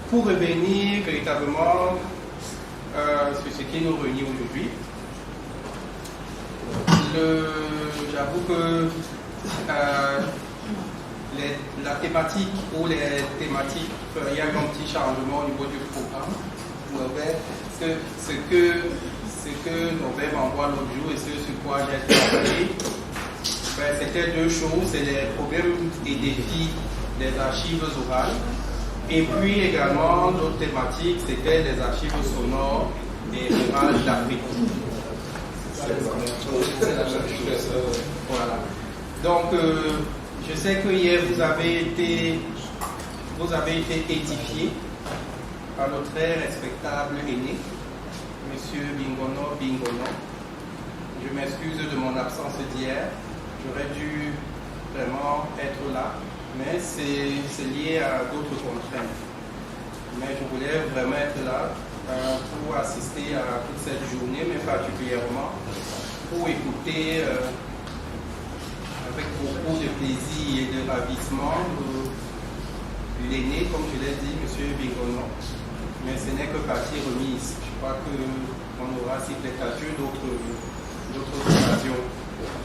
pour revenir véritablement sur ce qui nous réunit aujourd'hui, j'avoue que la thématique ou les thématiques, il y a un petit changement au niveau du programme. Ce que Norbert m'envoie l'autre jour et ce sur quoi j'ai travaillé, c'était deux choses, c'est les problèmes et défis des archives orales. Et puis également, l'autre thématique, c'était les archives sonores et orales d'Afrique. Voilà. Donc, je sais que hier, vous avez été édifié par notre très respectable aîné, Monsieur Bingono. Je m'excuse de mon absence d'hier. J'aurais dû vraiment être là, mais c'est lié à d'autres contraintes. Mais je voulais vraiment être là pour assister à toute cette journée, mais particulièrement pour écouter avec beaucoup de plaisir et de ravissement l'aîné, comme je l'ai dit, M. Bingono. Mais ce n'est que partie remise. Je crois qu'on aura, s'il plaît à Dieu, d'autres occasions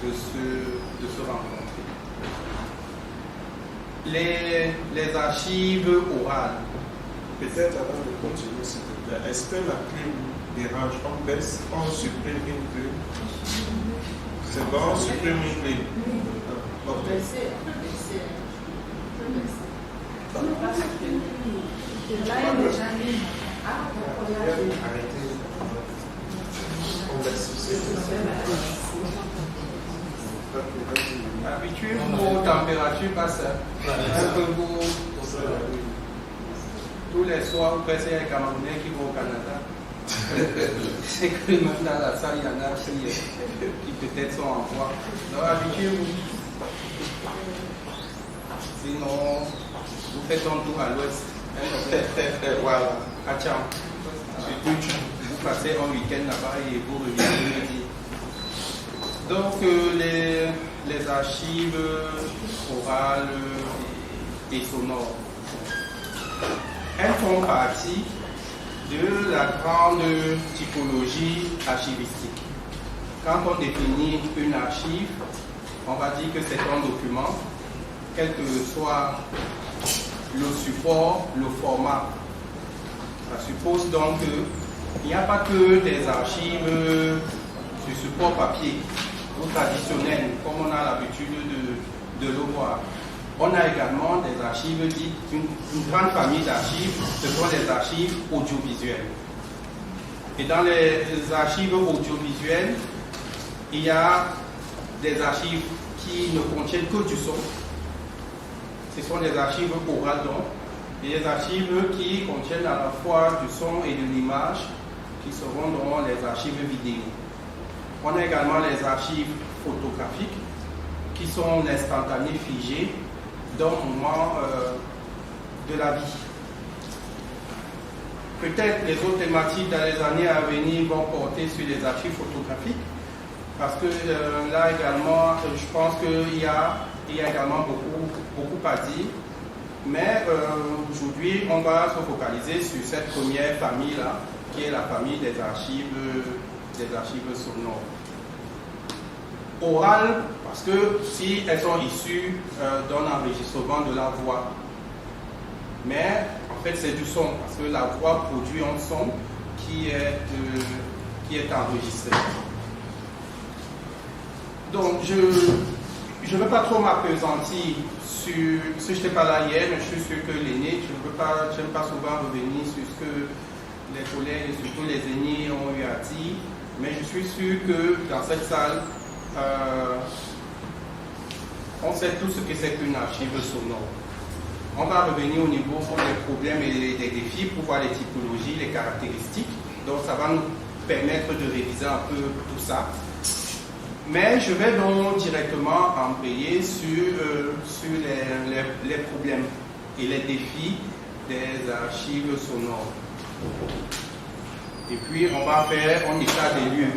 de se rencontrer. Les archives orales. Peut-être avant de continuer, s'il te plaît, est-ce que la plume dérange? On baisse, on supprime une plume. C'est bon, on supprime une plume. Ok. Habituez-vous aux températures basses. Tous les soirs, vous pressez les Camerounais qui vont au Canada. C'est que même dans la salle, il y en a qui peut-être sont en voie. Donc habituez-vous. Sinon, vous faites un tour à l'ouest. Voilà, à Tcham. Vous passez un week-end là-bas et vous revenez lundi. Donc, les archives orales et sonores, elles font partie de la grande typologie archivistique. Quand on définit une archive, on va dire que c'est un document, quel que soit le support, le format. Ça suppose donc qu'il n'y a pas que des archives sur support papier ou traditionnel, comme on a l'habitude de le voir. On a également des archives dites, une grande famille d'archives, ce sont des archives audiovisuelles. Et dans les archives audiovisuelles, il y a des archives qui ne contiennent que du son. Ce sont des archives orales donc, et des archives qui contiennent à la fois du son et de l'image, qui seront dans les archives vidéo. On a également les archives photographiques, qui sont instantanés figés d'un moment de la vie. Peut-être les autres thématiques dans les années à venir vont porter sur les archives photographiques, parce que là également, je pense qu'il y a également beaucoup à dire. Mais aujourd'hui, on va se focaliser sur cette première famille-là, qui est la famille des archives sonores. Orales, parce que si elles sont issues d'un enregistrement de la voix. Mais en fait, c'est du son, parce que la voix produit un son qui est enregistré. Donc, je ne veux pas trop m'appesantir sur ce que je n'étais pas là hier, mais je suis sûr que l'aîné, je n'aime pas souvent revenir sur ce que les collègues, et surtout les aînés, ont eu à dire, mais je suis sûr que dans cette salle, on sait tout ce que c'est qu'une archive sonore. On va revenir au niveau des problèmes et des défis pour voir les typologies, les caractéristiques. Donc ça va nous permettre de réviser un peu tout ça. Mais je vais donc directement embrayer sur les problèmes et les défis des archives sonores. Et puis on va faire un état des lieux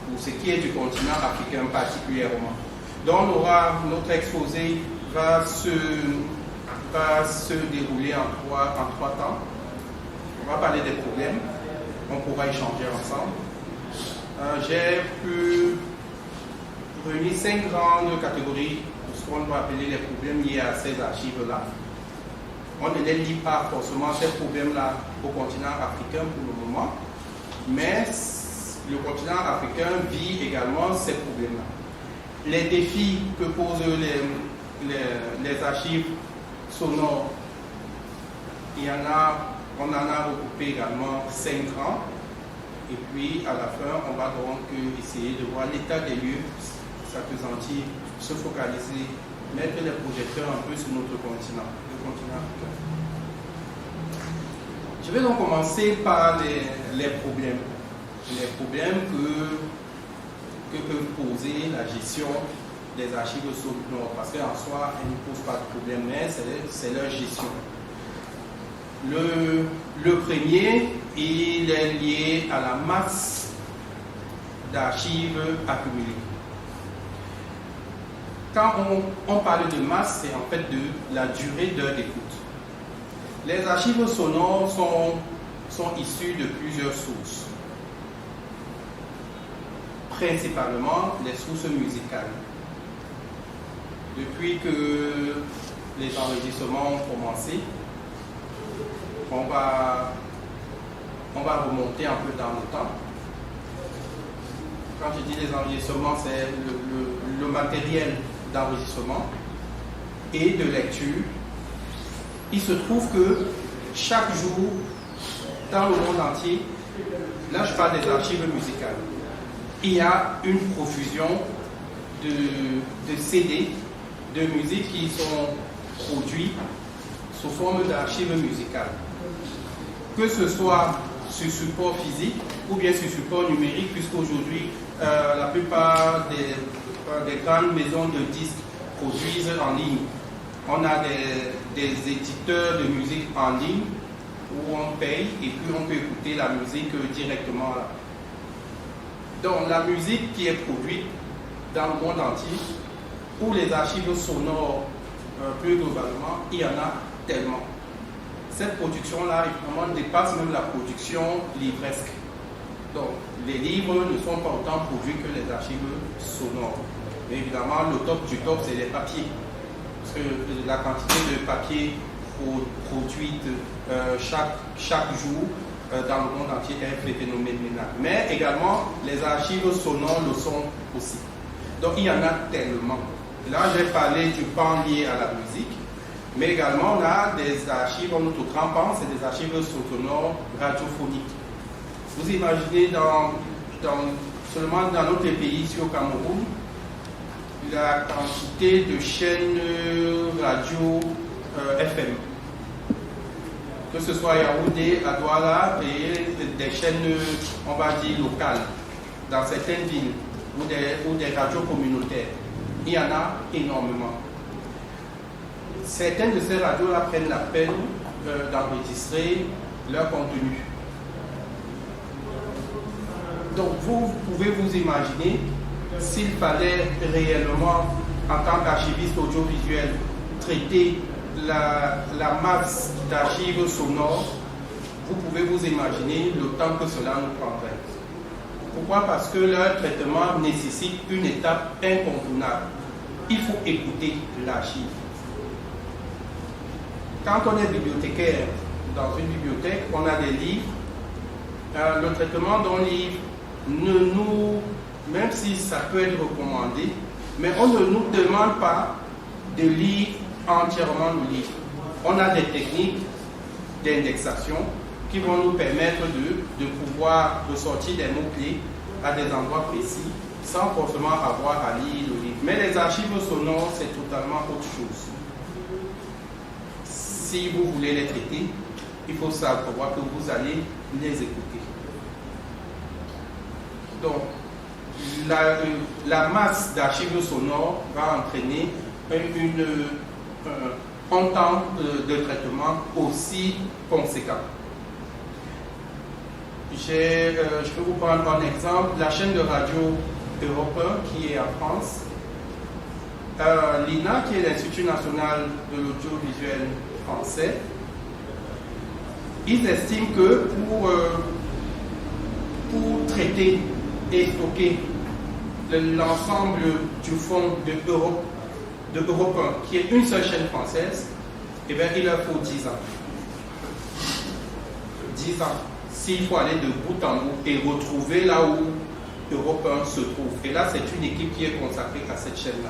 pour ce qui est du continent africain particulièrement. Donc notre exposé va va se dérouler en trois temps. On va parler des problèmes, on pourra échanger ensemble. J'ai pu réunir 5 grandes catégories de ce qu'on va appeler les problèmes liés à ces archives-là. On ne les lit pas forcément ces problèmes-là au continent africain pour le moment, mais le continent africain vit également ces problèmes-là. Les défis que posent les archives sonores, on en a regroupé également 5 grands. Et puis à la fin, on va donc essayer de voir l'état des lieux, s'appesantir, se focaliser, mettre les projecteurs un peu sur notre continent, le continent africain. Je vais donc commencer par les problèmes. Les problèmes que peut poser la gestion des archives sonores, parce qu'en soi, elles ne posent pas de problème, mais c'est leur gestion. Le premier, il est lié à la masse d'archives accumulées. Quand on parle de masse, c'est en fait de la durée d'heure d'écoute. Les archives sonores sont issues de plusieurs sources. Principalement les sources musicales. Depuis que les enregistrements ont commencé, on va remonter un peu dans le temps. Quand je dis les enregistrements, c'est le matériel d'enregistrement et de lecture. Il se trouve que chaque jour, dans le monde entier, là je parle des archives musicales, il y a une profusion de CD, de musique qui sont produits sous forme d'archives musicales. Que ce soit sur support physique ou bien sur support numérique, puisqu'aujourd'hui, la plupart des grandes maisons de disques produisent en ligne. On a des éditeurs de musique en ligne où on paye et puis on peut écouter la musique directement là. Donc la musique qui est produite dans le monde entier, ou les archives sonores plus globalement, il y en a tellement. Cette production-là, évidemment, dépasse même la production livresque. Donc, les livres ne sont pas autant produits que les archives sonores. Mais évidemment, le top du top, c'est les papiers. Parce que la quantité de papier produite chaque jour dans le monde entier est phénoménal. Mais également, les archives sonores le sont aussi. Donc, il y en a tellement. Là, j'ai parlé du pan lié à la musique. Mais également, on a des archives, notre grand pan, c'est des archives sonores radiophoniques. Vous imaginez seulement dans notre pays, ici au Cameroun, la quantité de chaînes radio FM. Que ce soit à Yaoundé, à Douala, et des chaînes, on va dire, locales, dans certaines villes, ou des radios communautaires. Il y en a énormément. Certaines de ces radios-là prennent la peine d'enregistrer leur contenu. Donc vous pouvez vous imaginer s'il fallait réellement, en tant qu'archiviste audiovisuel, traiter la masse d'archives sonores, vous pouvez vous imaginer le temps que cela nous prendrait. Pourquoi? Parce que leur traitement nécessite une étape incontournable. Il faut écouter l'archive. Quand on est bibliothécaire dans une bibliothèque, on a des livres. Le traitement d'un livre, même si ça peut être recommandé, mais on ne nous demande pas de lire entièrement le livre. On a des techniques d'indexation qui vont nous permettre de pouvoir ressortir des mots-clés à des endroits précis sans forcément avoir à lire le livre. Mais les archives sonores, c'est totalement autre chose. Si vous voulez les traiter, il faut savoir que vous allez les écouter. Donc, la masse d'archives sonores va entraîner un temps de traitement aussi conséquent. Je peux vous prendre un exemple. La chaîne de radio Europe 1 qui est en France, l'INA, qui est l'Institut national de l'audiovisuel français, ils estiment que pour traiter et stocker l'ensemble du fonds d'Europe 1, qui est une seule chaîne française, eh bien, il leur faut 10 ans. 10 ans. S'il faut aller de bout en bout et retrouver là où Europe 1 se trouve. Et là, c'est une équipe qui est consacrée à cette chaîne-là.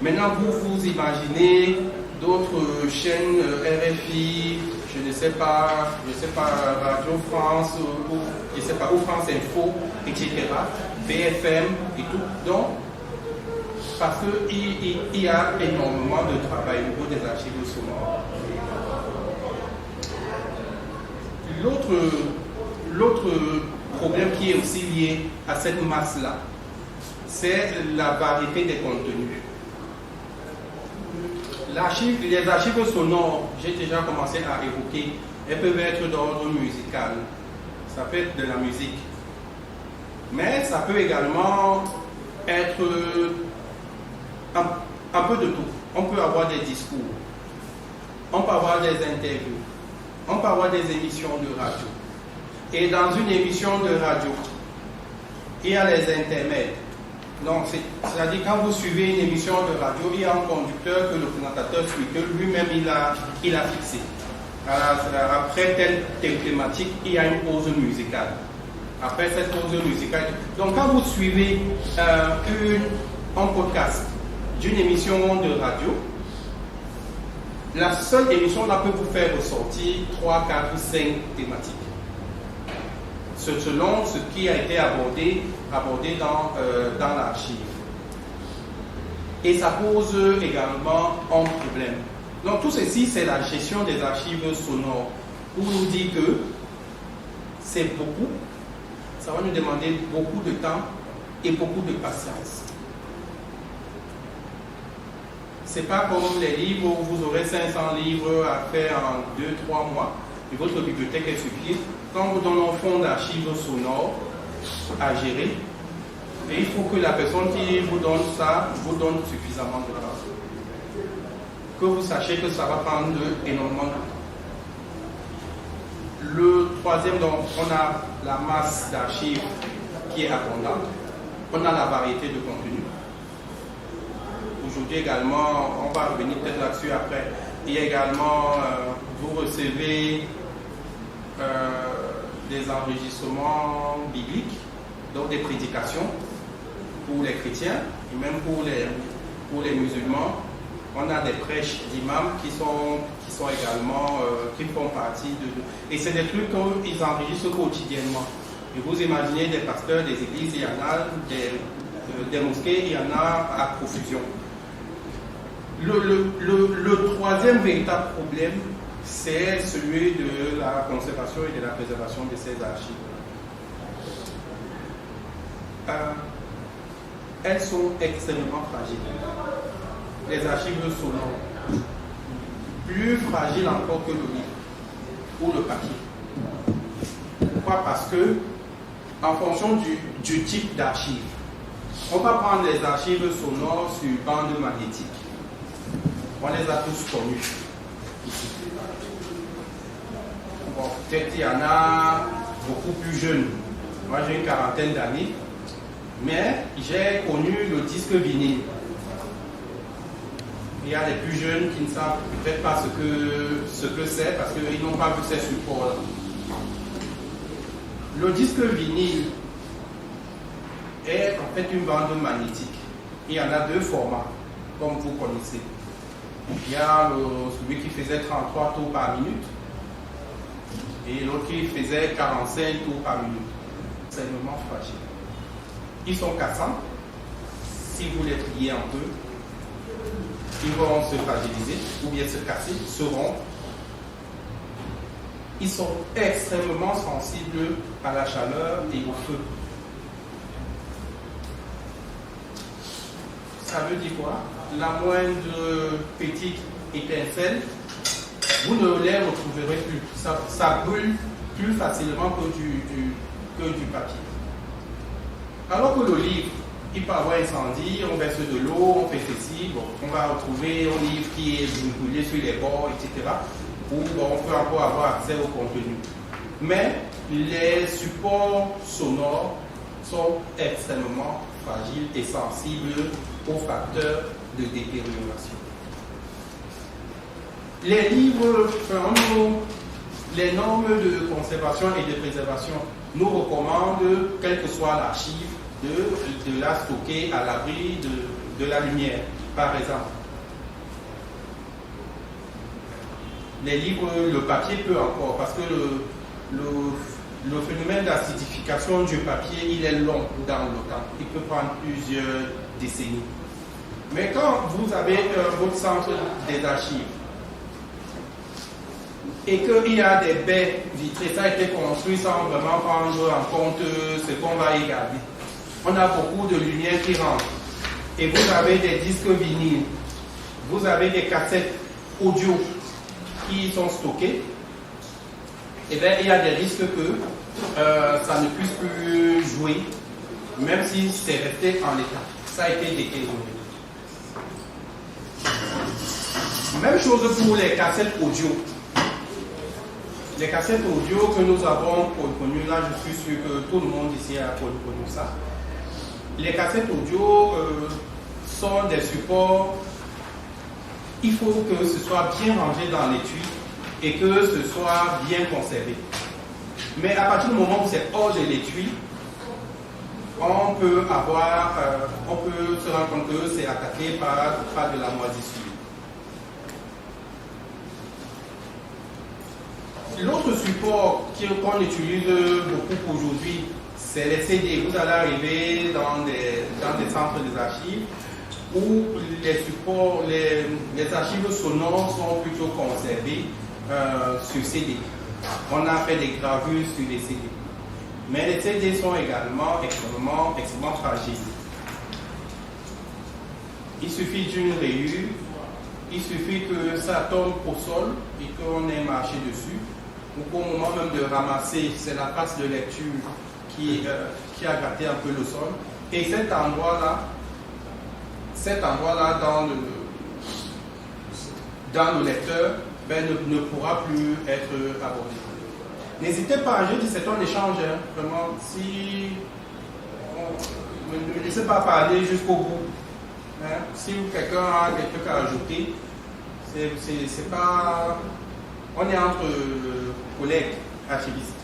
Maintenant, vous imaginez d'autres chaînes, RFI, je ne sais pas, Radio France, ou je ne sais pas, ou France Info, etc., BFM et tout. Donc, parce qu'il y a énormément de travail au niveau des archives sonores. L'autre problème qui est aussi lié à cette masse-là, c'est la variété des contenus. Les archives sonores, j'ai déjà commencé à évoquer, elles peuvent être d'ordre musical. Ça peut être de la musique. Mais ça peut également être un peu de tout. On peut avoir des discours, on peut avoir des interviews, on peut avoir des émissions de radio. Et dans une émission de radio, il y a les intermèdes. Donc, c'est-à-dire quand vous suivez une émission de radio, il y a un conducteur que le présentateur suit, que lui-même il a fixé. Après telle thématique, il y a une pause musicale. Après cette pause musicale, donc quand vous suivez un podcast d'une émission de radio, la seule émission là peut vous faire ressortir 3, 4 ou 5 thématiques. Selon ce qui a été abordé dans l'archive. Et ça pose également un problème. Donc tout ceci, c'est la gestion des archives sonores. Où on nous dit que c'est beaucoup, ça va nous demander beaucoup de temps et beaucoup de patience. C'est pas comme les livres où vous aurez 500 livres à faire en 2-3 mois et votre bibliothèque est suffisante. Quand vous donnez un fonds d'archives sonores à gérer, et il faut que la personne qui vous donne ça vous donne suffisamment de temps. Que vous sachiez que ça va prendre énormément de temps. Le troisième, donc, on a la masse d'archives qui est abondante. On a la variété de contenu. Aujourd'hui également, on va revenir peut-être là-dessus après. Il y a également, vous recevez des enregistrements bibliques, donc des prédications pour les chrétiens et même pour les musulmans. On a des prêches d'imams qui sont également, qui font partie de... Et c'est des trucs qu'ils enregistrent quotidiennement. Et vous imaginez des pasteurs, des églises, il y en a, des mosquées, il y en a à profusion. Le troisième véritable problème, c'est celui de la conservation et de la préservation de ces archives. Elles sont extrêmement fragiles. Les archives sonores, plus fragiles encore que le livre ou le papier. Pourquoi? Parce que, en fonction du type d'archive, on va prendre les archives sonores sur bande magnétique. On les a tous connus ici. Bon, peut-être il y en a beaucoup plus jeunes. Moi j'ai une quarantaine d'années, mais j'ai connu le disque vinyle. Il y a des plus jeunes qui ne savent peut-être pas ce que c'est parce qu'ils n'ont pas vu ces supports-là. Le disque vinyle est en fait une bande magnétique. Il y en a deux formats, comme vous connaissez. Il y a celui qui faisait 33 tours par minute et l'autre qui faisait 45 tours par minute. C'est vraiment fragile. Ils sont cassants. Si vous les triez un peu, ils vont se fragiliser ou bien se casser, se rompre. Ils sont extrêmement sensibles à la chaleur et au feu. Ça veut dire quoi? La moindre petite étincelle, vous ne les retrouverez plus. Ça brûle plus facilement que du papier. Alors que le livre, il peut y avoir incendie, on verse de l'eau, on fait ceci, bon, on va retrouver un livre qui est brûlé sur les bords, etc. Ou bon, on peut encore avoir accès au contenu. Mais les supports sonores sont extrêmement fragiles et sensibles aux facteurs de détérioration. Les livres, les normes de conservation et de préservation nous recommandent, quelle que soit l'archive, de la stocker à l'abri de la lumière, par exemple. Les livres, le papier peut encore, parce que le phénomène d'acidification du papier, il est long dans le temps. Il peut prendre plusieurs décennies. Mais quand vous avez votre centre des archives et qu'il y a des baies vitrées, ça a été construit sans vraiment prendre en compte ce qu'on va y garder. On a beaucoup de lumière qui rentre. Et vous avez des disques vinyles, vous avez des cassettes audio qui sont stockées. Et bien, il y a des risques que ça ne puisse plus jouer, même si c'est resté en l'état. Ça a été détérioré. Même chose pour les cassettes audio. Les cassettes audio que nous avons connues, là je suis sûr que tout le monde ici a connu ça. Les cassettes audio sont des supports, il faut que ce soit bien rangé dans l'étui et que ce soit bien conservé. Mais à partir du moment où c'est hors de l'étui, on peut se rendre compte que c'est attaqué par de la moisissure. L'autre support qu'on utilise beaucoup aujourd'hui, c'est les CD. Vous allez arriver dans des centres des archives où les supports, les archives sonores sont plutôt conservées sur CD. On a fait des gravures sur les CD. Mais les CD sont également extrêmement fragiles. Il suffit d'une rayure, il suffit que ça tombe au sol et qu'on ait marché dessus. Ou qu'au moment même de ramasser, c'est la passe de lecture qui a gâté un peu le sol. Et cet endroit-là dans le lecteur, ne pourra plus être abordé. N'hésitez pas, je dis c'est un échange, hein, vraiment, ne laissez pas parler jusqu'au bout. Hein. Si quelqu'un a quelque chose à ajouter, c'est pas... On est entre collègues archivistes.